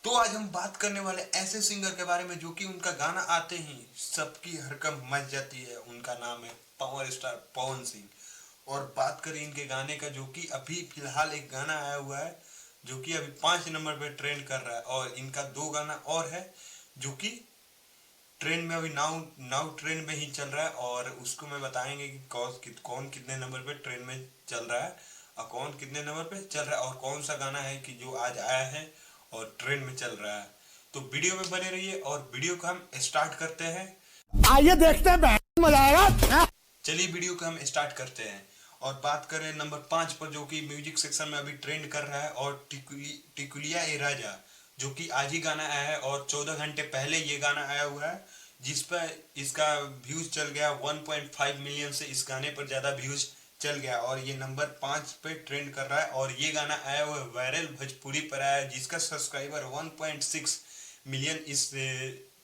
तो आज हम बात करने वाले ऐसे सिंगर के बारे में जो कि उनका गाना आते ही सबकी हरकत मच जाती है। उनका नाम है पावर स्टार पवन सिंह। और बात करें इनके गाने का, जो कि अभी फिलहाल एक गाना आया हुआ है जो कि अभी 5 नंबर पे ट्रेंड कर रहा है, और इनका 2 गाना और है जो कि ट्रेंड में अभी नाउ नाउ ट्रेंड में ही चल रहा है। और उसको मैं बताएंगे कि कौन कितने नंबर पे ट्रेंड में चल रहा है और कौन कितने नंबर पे चल रहा है और कौन सा गाना है कि जो आज आया है और ट्रेंड में चल रहा है। तो वीडियो में बने रहिए और वीडियो को हम स्टार्ट करते हैं। आइए देखते हैं, मजा आएगा। चलिए वीडियो को हम स्टार्ट करते हैं और बात करें नंबर 5 पर, जो कि म्यूजिक सेक्शन में अभी ट्रेंड कर रहा है, और टिकुलिया ए राजा, जो कि आज ही गाना आया है और 14 घंटे पहले ये गाना आया हुआ है, जिस पर इसका व्यूज चल गया 1.5 मिलियन से इस गाने पर ज्यादा व्यूज चल गया और ये नंबर 5 पे ट्रेंड कर रहा है। और ये गाना आया हुआ वायरल भोजपुरी पर आया है, जिसका सब्सक्राइबर 1.6 मिलियन इस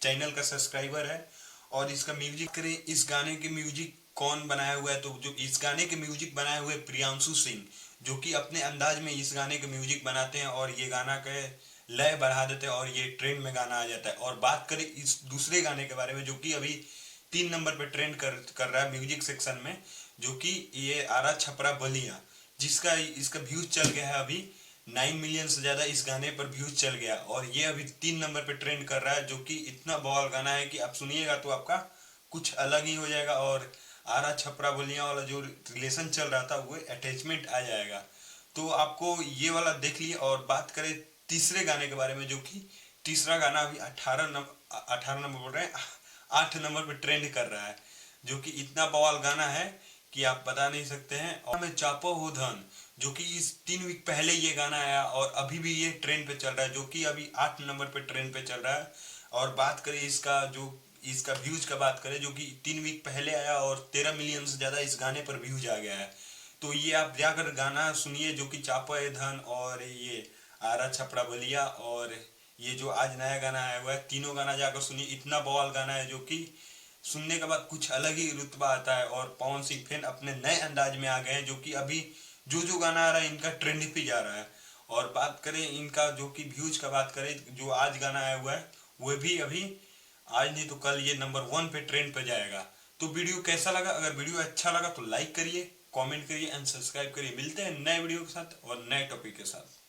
चैनल का सब्सक्राइबर है। और इसका म्यूजिक करें, इस गाने के म्यूजिक कौन बनाया हुआ है, तो जो इस गाने के म्यूजिक बनाए हुए प्रियांशु सिंह, जो कि अपने अंदाज में इस गाने के म्यूजिक बनाते हैं और ये गाना के लय बढ़ा देते हैं और ये ट्रेंड में गाना आ जाता है। और बात करें इस दूसरे गाने के बारे में, जो कि अभी 3 नंबर पे ट्रेंड कर रहा है म्यूजिक सेक्शन में, जो कि ये आरा छपरा बलिया, जिसका इसका व्यूज चल गया है अभी 9 मिलियन से ज्यादा इस गाने पर व्यूज चल गया और ये अभी 3 नंबर पे ट्रेंड कर रहा है, जो कि इतना बवाल गाना है कि आप सुनिएगा तो आपका कुछ अलग ही हो जाएगा। और आरा छपरा बलिया वाला जो रिलेशन चल रहा था वो अटैचमेंट आ जाएगा, तो आपको ये वाला देख लिए। और बात करें तीसरे गाने के बारे में, जो कि तीसरा गाना अभी 18 नंबर बोल रहे हैं 8 नंबर पे ट्रेंड कर रहा है, जो कि इतना बवाल गाना है कि आप बता नहीं सकते हैं। और मैं चापो हो धन, जो कि इस 3 वीक पहले ये गाना आया और अभी भी ये ट्रेंड पे चल रहा है, जो कि अभी 8 नंबर पे ट्रेंड पे चल रहा है। और बात करें इसका व्यूज का बात करें, जो कि 3 वीक पहले आया और 13 मिलियन से ज्यादा इस गाने पर व्यूज आ गया है। तो ये आप जाकर गाना सुनिए, जो कि चापो ए धन और ये आरा छपड़ा बलिया और ये जो आज नया गाना आया हुआ है, तीनों गाना जाकर सुनिए। इतना बवाल गाना है जो कि सुनने के बाद कुछ अलग ही रुतबा आता है। और पवन सिंह फिर अपने नए अंदाज में आ गए हैं, जो कि अभी जो गाना आ रहा है इनका ट्रेंड पे जा रहा है। और बात करें इनका जो कि व्यूज का बात करें, जो आज गाना आया हुआ है वो भी अभी आज नहीं तो कल ये नंबर 1 पे ट्रेंड पे जाएगा। तो वीडियो कैसा लगा? अगर वीडियो अच्छा लगा तो लाइक करिए, कमेंट करिए एंड सब्सक्राइब करिए। मिलते हैं नए वीडियो के साथ और नए टॉपिक के साथ।